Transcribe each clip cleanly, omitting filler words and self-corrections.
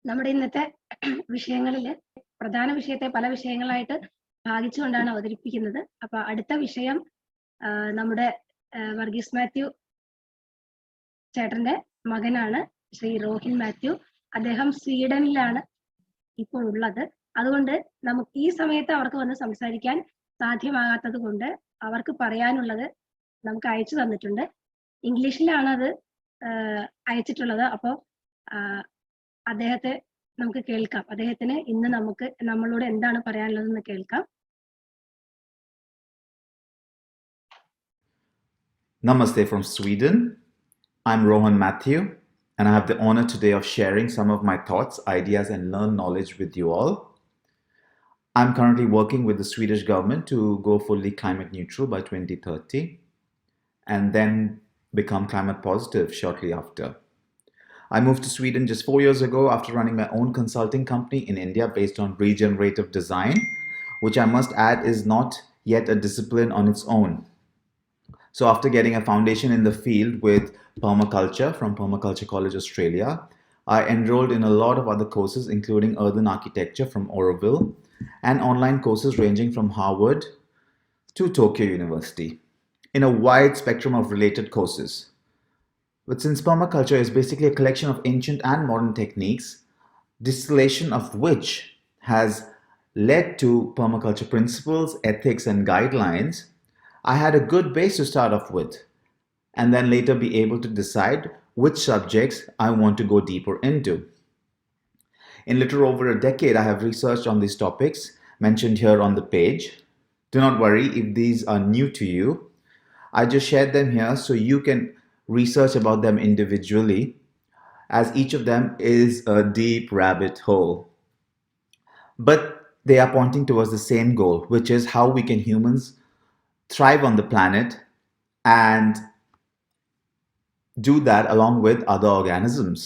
നമ്മുടെ ഇന്നത്തെ വിഷയങ്ങളിൽ പ്രധാന വിഷയത്തെ പല വിഷയങ്ങളായിട്ട് ഭാഗിച്ചുകൊണ്ടാണ് അവതരിപ്പിക്കുന്നത്. അപ്പൊ അടുത്ത വിഷയം നമ്മുടെ വർഗീസ് മാത്യു ചേട്ടന്റെ മകനാണ് ശ്രീ റോഹിൻ മാത്യു. അദ്ദേഹം സ്വീഡനിലാണ് ഇപ്പോൾ ഉള്ളത്. അതുകൊണ്ട് നമുക്ക് ഈ സമയത്ത് അവർക്ക് വന്ന് സംസാരിക്കാൻ സാധ്യമാകാത്തത് കൊണ്ട് അവർക്ക് പറയാനുള്ളത് നമുക്ക് അയച്ചു തന്നിട്ടുണ്ട്. ഇംഗ്ലീഷിലാണ് അത് അയച്ചിട്ടുള്ളത്. അപ്പോൾ അദ്ദേഹത്തെ നമുക്ക് കേൾക്കാം. അദ്ദേഹത്തിന് ഇന്ന് നമ്മളോട് എന്താണ് പറയാനുള്ളതെന്ന് കേൾക്കാം. Namaste from Sweden. I'm Rohan Matthew, and I have the honor today of sharing some of my thoughts, ideas, and learned knowledge with you all. I'm currently working with the Swedish government to go fully climate neutral by 2030 and then become climate positive shortly after. I moved to Sweden just 4 years ago after running my own consulting company in India based on regenerative design, which I must add is not yet a discipline on its own. So after getting a foundation in the field with Permaculture from Permaculture College Australia, I enrolled in a lot of other courses including Earthen Architecture from Oroville and online courses ranging from Harvard to Tokyo University in a wide spectrum of related courses. But since permaculture is basically a collection of ancient and modern techniques, distillation of which has led to permaculture principles, ethics, and guidelines, I had a good base to start off with, and then later be able to decide which subjects I want to go deeper into. In little over a decade, I have researched on these topics mentioned here on the page. Do not worry if these are new to you. I just shared them here so you can research about them individually, as each of them is a deep rabbit hole. But they are pointing towards the same goal, which is how we can humans thrive on the planet and do that along with other organisms.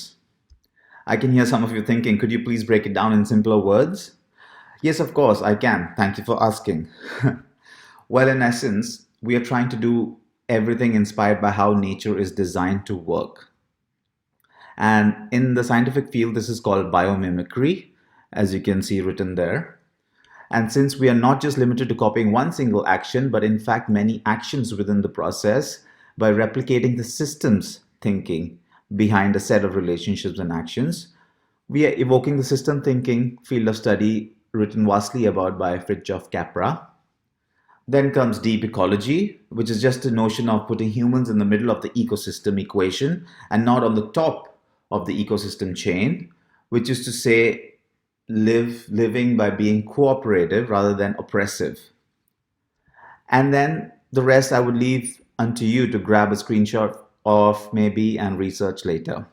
I can hear some of you thinking, could you please break it down in simpler words? Yes, of course, I can. Thank you for asking. Well, in essence, we are trying to do everything inspired by how nature is designed to work. And in the scientific field, this is called biomimicry, as you can see written there. And since we are not just limited to copying one single action, but in fact many actions within the process, by replicating the systems thinking behind a set of relationships and actions, we are evoking the system thinking field of study written vastly about by Fritjof Capra. Then comes deep ecology, which is just a notion of putting humans in the middle of the ecosystem equation and not on the top of the ecosystem chain, which is to say living by being cooperative rather than oppressive. And then the rest I would leave unto you to grab a screenshot of maybe and research later.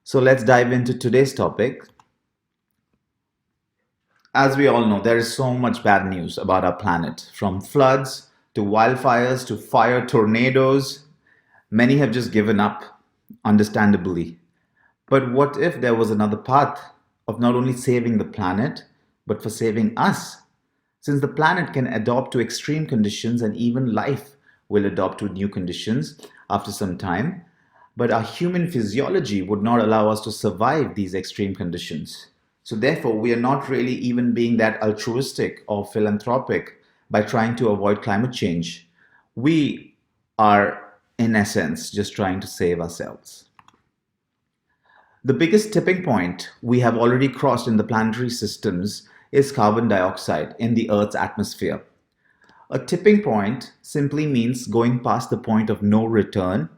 So let's dive into today's topic. As we all know, there is so much bad news about our planet, from floods to wildfires to fire tornadoes. Many have just given up, understandably. But what if there was another path of not only saving the planet, but for saving us? Since the planet can adapt to extreme conditions and even life will adapt to new conditions after some time, but our human physiology would not allow us to survive these extreme conditions. So therefore, we are not really even being that altruistic or philanthropic by trying to avoid climate change. We are, in essence, just trying to save ourselves. The biggest tipping point we have already crossed in the planetary systems is carbon dioxide in the Earth's atmosphere. A tipping point simply means going past the point of no return.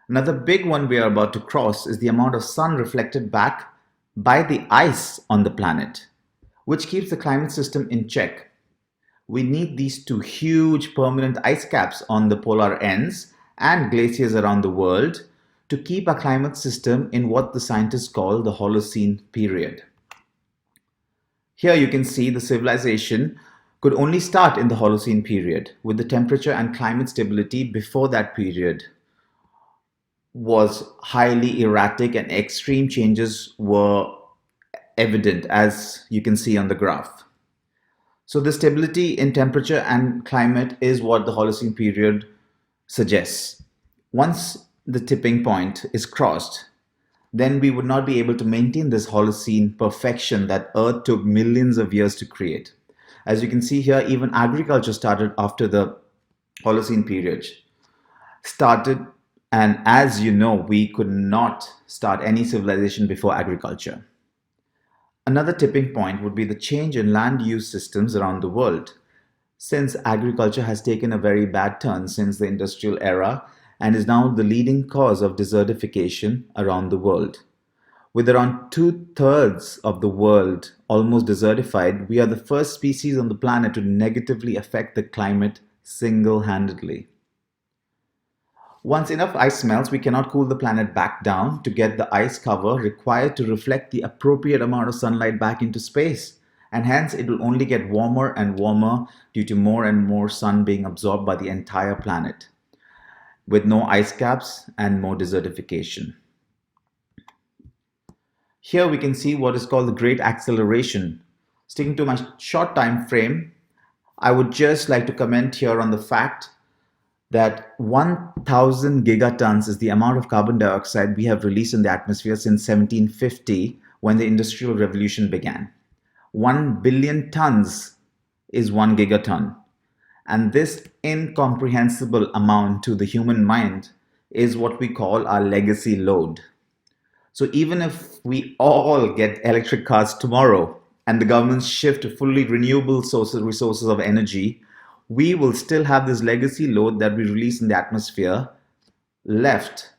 Another big one we are about to cross is the amount of sun reflected back by the ice on the planet, which keeps the climate system in check. We need these two huge permanent ice caps on the polar ends and glaciers around the world to keep our climate system in what the scientists call the Holocene period. Here you can see the civilization could only start in the Holocene period, with the temperature and climate stability before that period was highly erratic and extreme changes were evident, as you can see on the graph. So the stability in temperature and climate is what the Holocene period suggests. Once the tipping point is crossed, then we would not be able to maintain this Holocene perfection that Earth took millions of years to create. As you can see here, even agriculture started after the Holocene period. And as you know, we could not start any civilization before agriculture. Another tipping point would be the change in land use systems around the world. Since agriculture has taken a very bad turn since the industrial era and is now the leading cause of desertification around the world. With around 2/3 of the world almost desertified, we are the first species on the planet to negatively affect the climate single-handedly. Once enough ice melts, we cannot cool the planet back down to get the ice cover required to reflect the appropriate amount of sunlight back into space. And hence, it will only get warmer and warmer due to more and more sun being absorbed by the entire planet, with no ice caps and more desertification. Here we can see what is called the Great Acceleration. Sticking to my short time frame, I would just like to comment here on the fact that 1,000 gigatons is the amount of carbon dioxide we have released in the atmosphere since 1750 when the Industrial Revolution began. 1 billion tons is 1 gigaton. And this incomprehensible amount to the human mind is what we call our legacy load. So even if we all get electric cars tomorrow and the governments shift to fully renewable resources of energy, we will still have this legacy load that we release in the atmosphere left,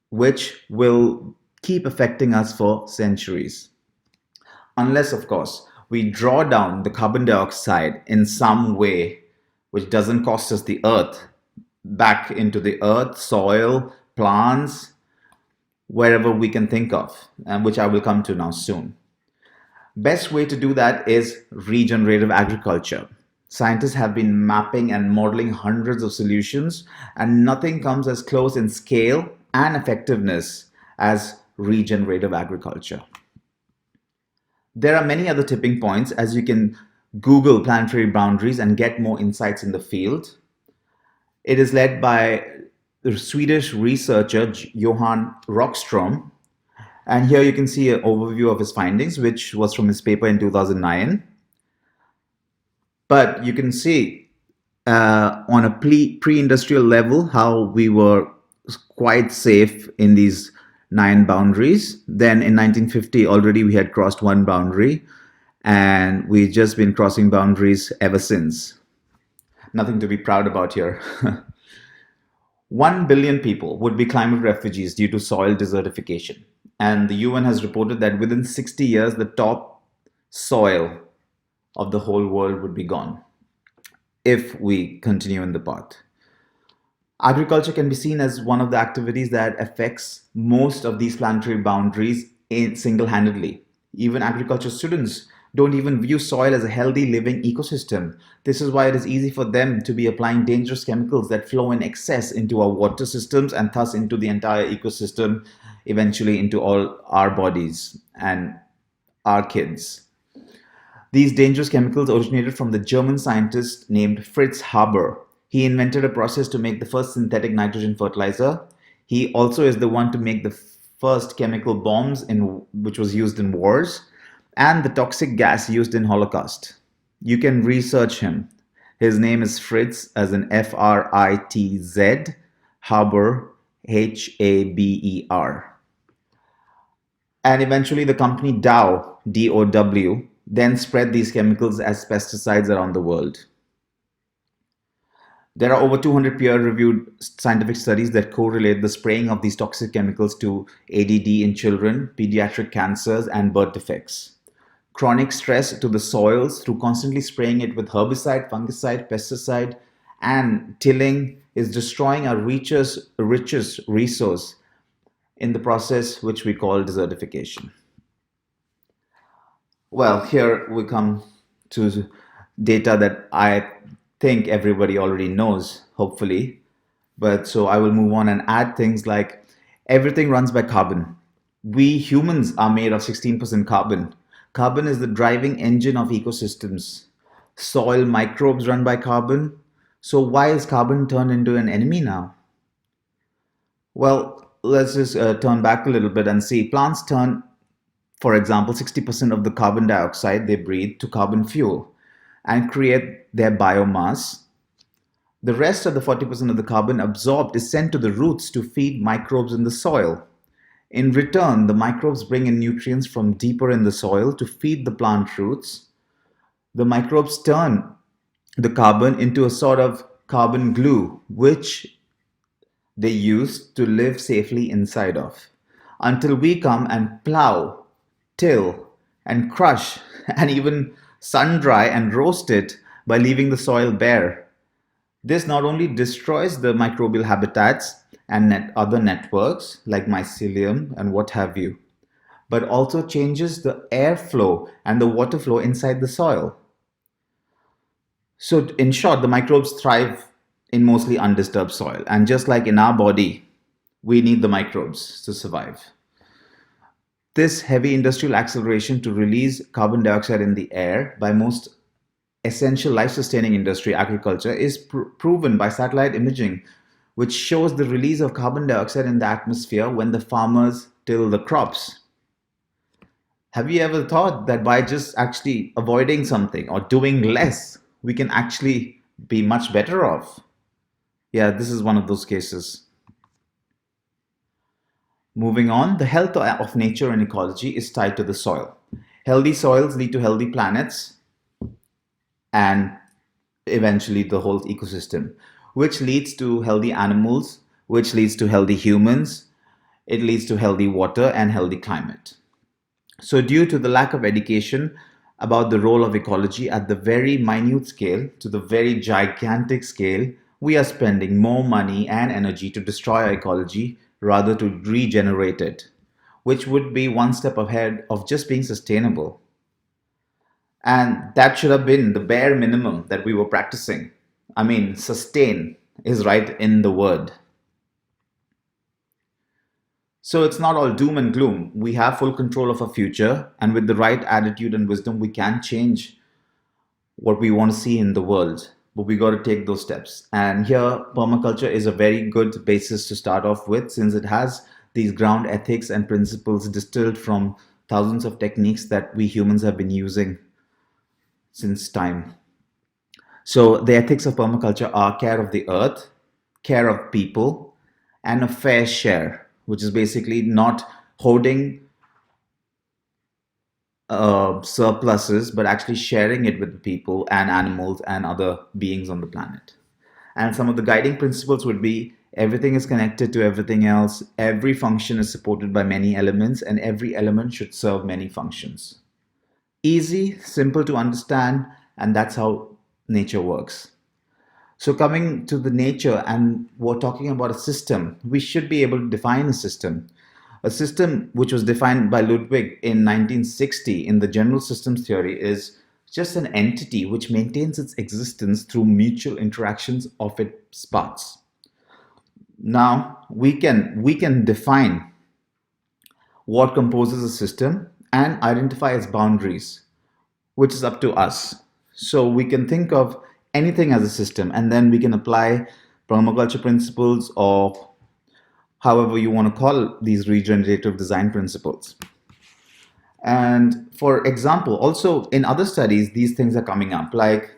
which will keep affecting us for centuries. Unless, of course, we draw down the carbon dioxide in some way which doesn't cost us the earth, back into the earth, soil, plants, wherever we can think of, and which I will come to now soon. Best way to do that is regenerative agriculture. Scientists have been mapping and modeling hundreds of solutions, and nothing comes as close in scale and effectiveness as regenerative agriculture. There are many other tipping points, as you can Google planetary boundaries and get more insights in the field. It is led by the Swedish researcher Johan Rockström, and here you can see an overview of his findings, which was from his paper in 2009. But you can see on a pre-industrial level how we were quite safe in these 9 boundaries. Then in 1950 already we had crossed 1 boundary, and we've just been crossing boundaries ever since. Nothing to be proud about here. 1 billion people would be climate refugees due to soil desertification. And the UN has reported that within 60 years, the top soil of the whole world would be gone if we continue in the path. Agriculture can be seen as one of the activities that affects most of these planetary boundaries single-handedly. Even agriculture students don't even view soil as a healthy living ecosystem. This is why it is easy for them to be applying dangerous chemicals that flow in excess into our water systems and thus into the entire ecosystem, eventually into all our bodies and our kids. These dangerous chemicals originated from the German scientist named Fritz Haber. He invented a process to make the first synthetic nitrogen fertilizer. He also is the one to make the first chemical bombs which was used in wars, and the toxic gas used in Holocaust. You can research him. His name is Fritz, as in Fritz, Haber, Haber. And eventually the company Dow, DOW, then spread these chemicals as pesticides around the world. There are over 200 peer-reviewed scientific studies that correlate the spraying of these toxic chemicals to ADD in children, pediatric cancers, and birth defects. Chronic stress to the soils through constantly spraying it with herbicide, fungicide, pesticide, and tilling is destroying our richest resource in the process, which we call desertification. Well, here we come to data that I think everybody already knows, hopefully. But so I will move on and add things like everything runs by carbon. We humans are made of 16% carbon. Carbon is the driving engine of ecosystems. Soil microbes run by carbon. So why is carbon turned into an enemy now? Well, let's just turn back a little bit and see. Plants turn, for example, 60% of the carbon dioxide they breathe to carbon fuel and create their biomass. The rest of the 40% of the carbon absorbed is sent to the roots to feed microbes in the soil. In return, the microbes bring in nutrients from deeper in the soil to feed the plant roots. The microbes turn the carbon into a sort of carbon glue, which they use to live safely inside of, until we come and plow, till, and crush, and even sun dry and roast it by leaving the soil bare. This not only destroys the microbial habitats and other networks like mycelium and what have you, but also changes the airflow and the water flow inside the soil. So, in short, the microbes thrive in mostly undisturbed soil. And just like in our body, we need the microbes to survive. This heavy industrial acceleration to release carbon dioxide in the air by most essential life-sustaining industry, agriculture, is proven by satellite imaging, which shows the release of carbon dioxide in the atmosphere when the farmers till the crops. Have you ever thought that by just actually avoiding something or doing less, we can actually be much better off? Yeah, this is one of those cases. Moving on, the health of nature and ecology is tied to the soil. Healthy soils lead to healthy planets and eventually the whole ecosystem, which leads to healthy animals, which leads to healthy humans. It leads to healthy water and healthy climate. So due to the lack of education about the role of ecology at the very minute scale to the very gigantic scale, we are spending more money and energy to destroy our ecology rather to regenerate it, which would be one step ahead of just being sustainable. And that should have been the bare minimum that we were practicing. I mean, sustain is right in the word. So it's not all doom and gloom. We have full control of our future, and with the right attitude and wisdom, we can change what we want to see in the world. But we got to take those steps. And here, permaculture is a very good basis to start off with, since it has these ground ethics and principles distilled from thousands of techniques that we humans have been using since time. So the ethics of permaculture are care of the earth, care of people, and a fair share, which is basically not hoarding surpluses, but actually sharing it with the people and animals and other beings on the planet. And some of the guiding principles would be everything is connected to everything else, every function is supported by many elements, and every element should serve many functions. Easy, simple to understand, and that's how nature works. So coming to the nature, and we're talking about a system, we should be able to define a system. A system which was defined by Ludwig in 1960 in the general systems theory is just an entity which maintains its existence through mutual interactions of its parts. Now we can define what composes a system and identify its boundaries, which is up to us. So we can think of anything as a system, and then we can apply permaculture principles or however you want to call these regenerative design principles. And for example, also in other studies, these things are coming up. Like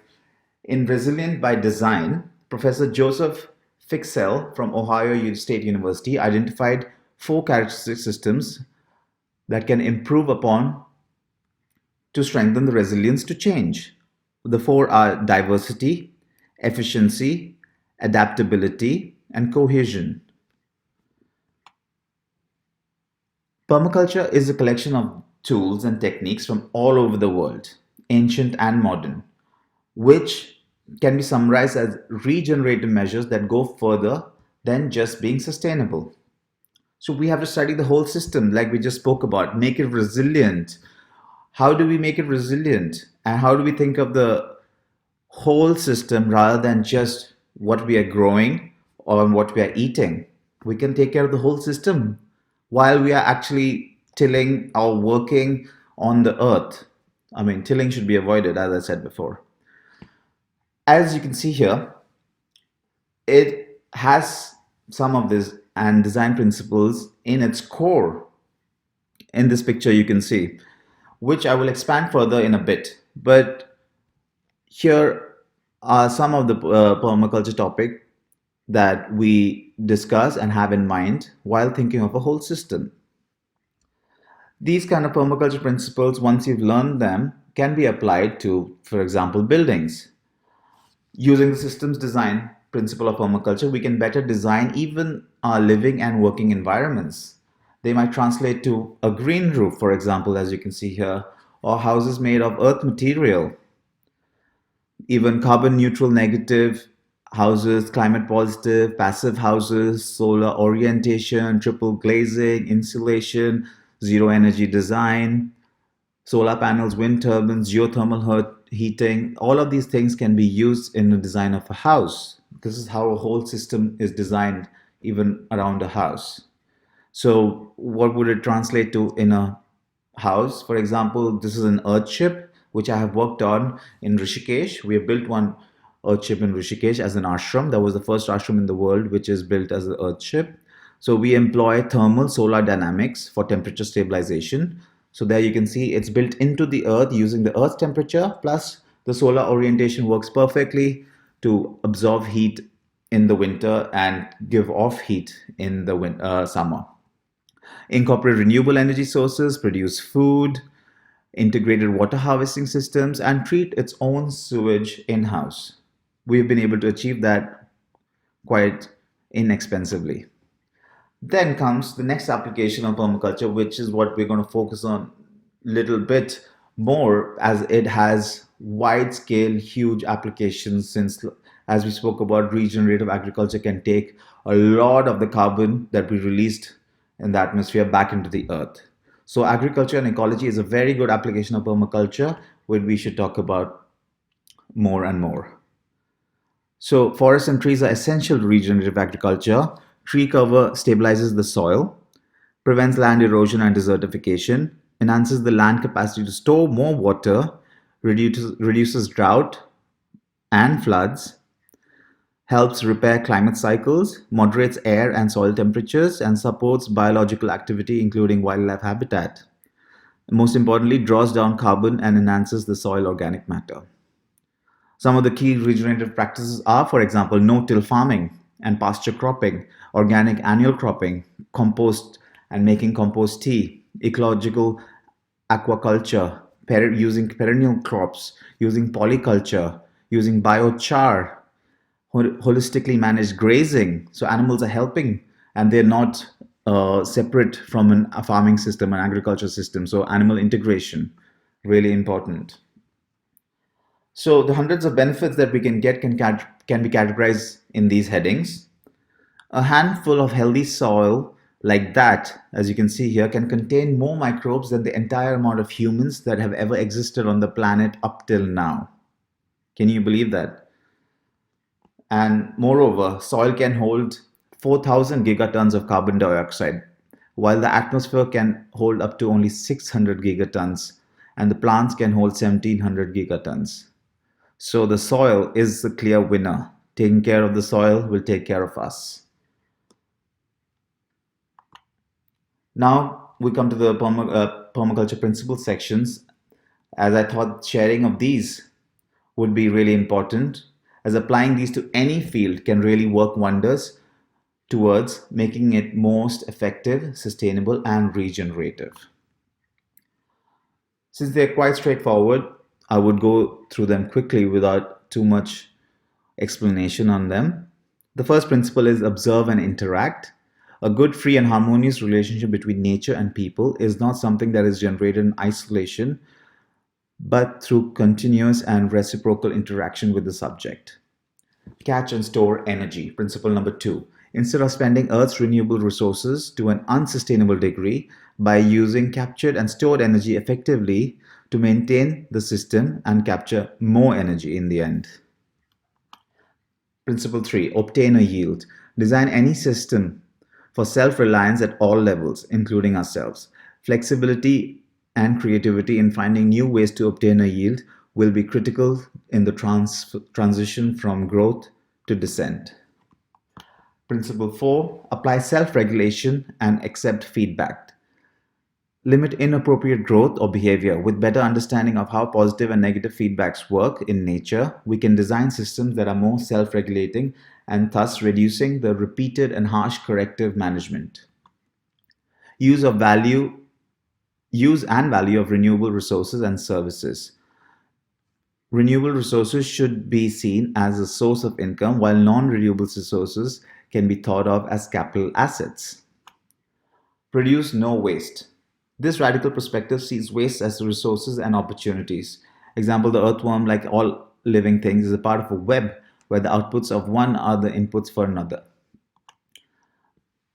in Resilient by Design, Professor Joseph Fixell from Ohio State University identified 4 characteristic systems that can improve upon to strengthen the resilience to change. The 4 are diversity, efficiency, adaptability, and cohesion. Permaculture is a collection of tools and techniques from all over the world, ancient and modern, which can be summarized as regenerative measures that go further than just being sustainable. So we have to study the whole system, like we just spoke about, make it resilient. How do we make it resilient? And how do we think of the whole system rather than just what we are growing or what we are eating? We can take care of the whole system while we are actually tilling or working on the earth. I mean, tilling should be avoided, as I said before. As you can see here, it has some of these and design principles in its core. In this picture, you can see, which I will expand further in a bit. But here are some of the permaculture topic that we discuss and have in mind while thinking of a whole system. These kind of permaculture principles, once you've learned them, can be applied to, for example, buildings. Using the systems design principle of permaculture, we can better design even our living and working environments. They might translate to a green roof, for example, as you can see here, or houses made of earth material, even carbon neutral negative houses, climate positive, passive houses, solar orientation, triple glazing, insulation, zero energy design, solar panels, wind turbines, geothermal heating. All of these things can be used in the design of a house. This is how a whole system is designed, even around a house. So what would it translate to in a house? For example, this is an earth chip which I have worked on in Rishikesh. We have built one earth chip in Rishikesh as an ashram. That was the first ashram in the world which is built as an earth chip. So we employ thermal solar dynamics for temperature stabilization. So there you can see it's built into the earth using the earth temperature, plus the solar orientation works perfectly to absorb heat in the winter and give off heat in the summer. Incorporate renewable energy sources, produce food, integrated water harvesting systems, and treat its own sewage in-house. We've been able to achieve that quite inexpensively. Then comes the next application of permaculture, which is what we're going to focus on a little bit more, as it has wide-scale, huge applications. Since, as we spoke about, regenerative agriculture can take a lot of the carbon that we released in the atmosphere back into the earth. So agriculture and ecology is a very good application of permaculture, which we should talk about more and more. So forests and trees are essential to regenerative agriculture. Tree cover stabilizes the soil, prevents land erosion and desertification, enhances the land capacity to store more water, reduces drought and floods, helps repair climate cycles, moderates air and soil temperatures, and supports biological activity, including wildlife habitat. Most importantly, draws down carbon and enhances the soil organic matter. Some of the key regenerative practices are, for example, no-till farming and pasture cropping, organic annual cropping, compost and making compost tea, ecological aquaculture, using perennial crops, using polyculture, using biochar, holistically managed grazing. So animals are helping and they're not separate from a farming system, an agriculture system. So animal integration, really important. So the hundreds of benefits that we can get can be categorized in these headings. A handful of healthy soil like that, as you can see here, can contain more microbes than the entire amount of humans that have ever existed on the planet up till now. Can you believe that? And moreover, soil can hold 4,000 gigatons of carbon dioxide, while the atmosphere can hold up to only 600 gigatons, and the plants can hold 1,700 gigatons. So the soil is the clear winner. Taking care of the soil will take care of us. Now we come to the permaculture principles sections, as I thought sharing of these would be really important, as applying these to any field can really work wonders towards making it most effective, sustainable, and regenerative. Since they're quite straightforward, I would go through them quickly without too much explanation on them. The first principle is observe and interact. A good, free, and harmonious relationship between nature and people is not something that is generated in isolation, but through continuous and reciprocal interaction with the subject. Catch and store energy. Principle number 2. Instead of spending Earth's renewable resources to an unsustainable degree, by using captured and stored energy effectively to maintain the system and capture more energy in the end. Principle 3. Obtain a yield. Design any system for self-reliance at all levels, including ourselves. Flexibility and creativity in finding new ways to obtain a yield will be critical in the transition from growth to descent. Principle 4, apply self-regulation and accept feedback. Limit inappropriate growth or behavior. With better understanding of how positive and negative feedbacks work in nature, we can design systems that are more self-regulating and thus reducing the repeated and harsh corrective management. Use and value of renewable resources and services. Renewable resources should be seen as a source of income, while non-renewable resources can be thought of as capital assets. Produce no waste. This radical perspective sees waste as resources and opportunities. Example, the earthworm, like all living things, is a part of a web where the outputs of one are the inputs for another.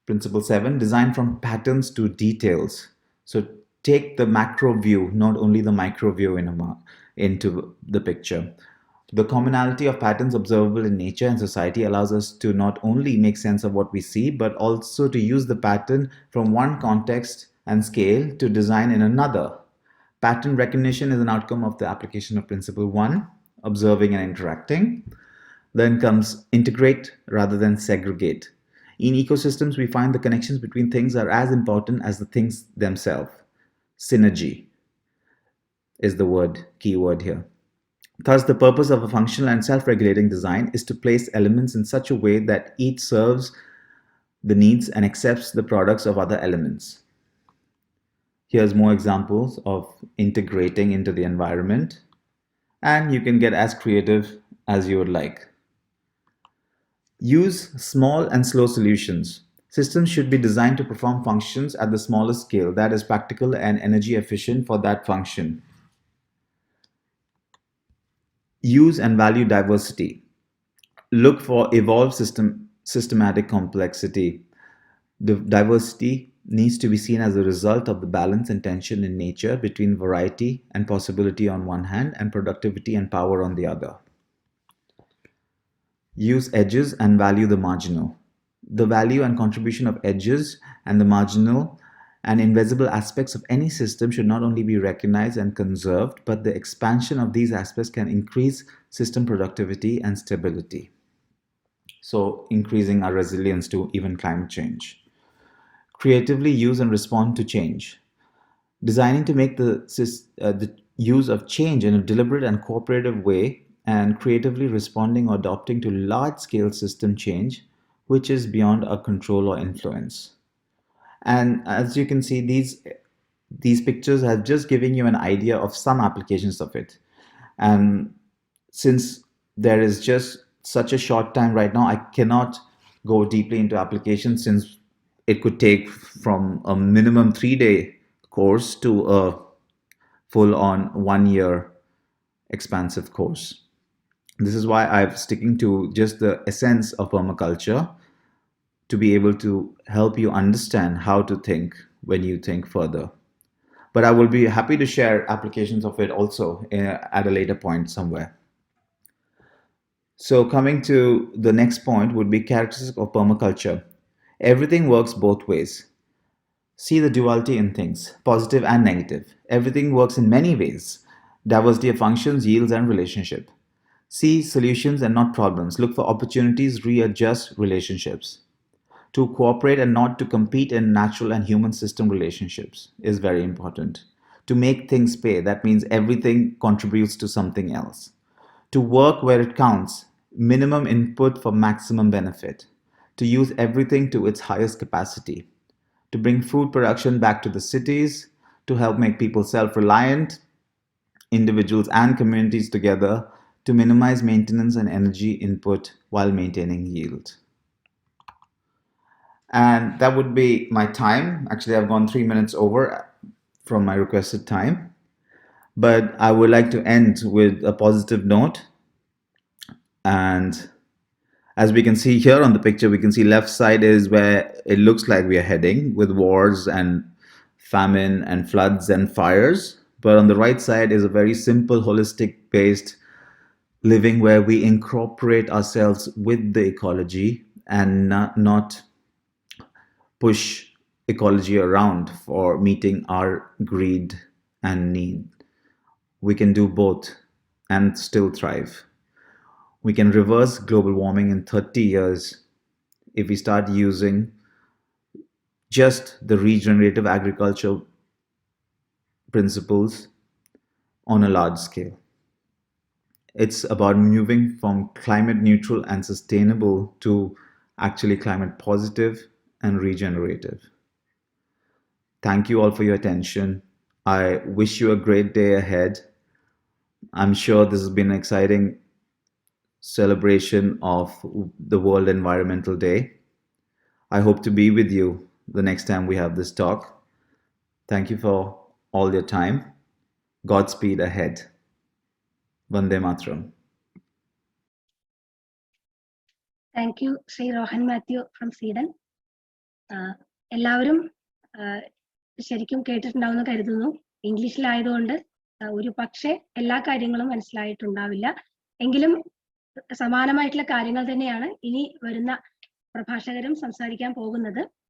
Principle 7, design from patterns to details. So take the macro view, not only the micro view into the picture. The commonality of patterns observable in nature and society allows us to not only make sense of what we see, but also to use the pattern from one context and scale to design in another. Pattern recognition is an outcome of the application of principle 1, observing and interacting. Then comes integrate rather than segregate. In ecosystems, we find the connections between things are as important as the things themselves. Synergy is the key word here. Thus, the purpose of a functional and self-regulating design is to place elements in such a way that each serves the needs and accepts the products of other elements. Here's more examples of integrating into the environment, and you can get as creative as you would like. Use small and slow solutions. Systems should be designed to perform functions at the smallest scale that is practical and energy efficient for that function. Use and value diversity. Look for evolved systematic complexity. The diversity needs to be seen as a result of the balance and tension in nature between variety and possibility on one hand and productivity and power on the other. Use edges and value the marginal. The value and contribution of edges and the marginal and invisible aspects of any system should not only be recognized and conserved, but the expansion of these aspects can increase system productivity and stability. So increasing our resilience to even climate change. Creatively use and respond to change. Designing to make the use of change in a deliberate and cooperative way, and creatively responding or adopting to large-scale system change, which is beyond our control or influence. And as you can see, these pictures have just given you an idea of some applications of it. And since there is just such a short time right now, I cannot go deeply into applications, since it could take from a minimum 3-day course to a full-on 1-year expansive course. This is why I'm sticking to just the essence of permaculture, to be able to help you understand how to think when you think further. But I will be happy to share applications of it also at a later point somewhere. So coming to the next point would be characteristics of permaculture. Everything works both ways. See the duality in things, positive and negative. Everything works in many ways. Diversity of functions, yields, and relationship. See solutions and not problems. Look for opportunities, readjust relationships. To cooperate and not to compete in natural and human system relationships is very important. To make things pay, that means everything contributes to something else. To work where it counts, minimum input for maximum benefit. To use everything to its highest capacity. To bring food production back to the cities, to help make people self-reliant, individuals and communities together, to minimize maintenance and energy input while maintaining yield. And that would be my time. Actually, I've gone 3 minutes over from my requested time. But I would like to end with a positive note. And as we can see here on the picture, we can see left side is where it looks like we are heading, with wars and famine and floods and fires. But on the right side is a very simple, holistic based living where we incorporate ourselves with the ecology and not push ecology around for meeting our greed and need. We can do both and still thrive. We can reverse global warming in 30 years if we start using just the regenerative agriculture principles on a large scale. It's about moving from climate neutral and sustainable to actually climate positive and regenerative. Thank you all for your attention. I wish you a great day ahead. I'm sure this has been an exciting celebration of the World Environmental Day. I hope to be with you the next time we have this talk. Thank you for all your time. Godspeed ahead. Vande Mataram. Thank you, Sri Rohan Matthew from Sweden. എല്ലാവരും ശരിക്കും കേട്ടിട്ടുണ്ടാവുമെന്ന് കരുതുന്നു. ഇംഗ്ലീഷിലായതുകൊണ്ട് ഒരു പക്ഷേ എല്ലാ കാര്യങ്ങളും മനസ്സിലായിട്ടുണ്ടാവില്ല. എങ്കിലും സമാനമായിട്ടുള്ള കാര്യങ്ങൾ തന്നെയാണ് ഇനി വരുന്ന പ്രഭാഷകരും സംസാരിക്കാൻ പോകുന്നത്.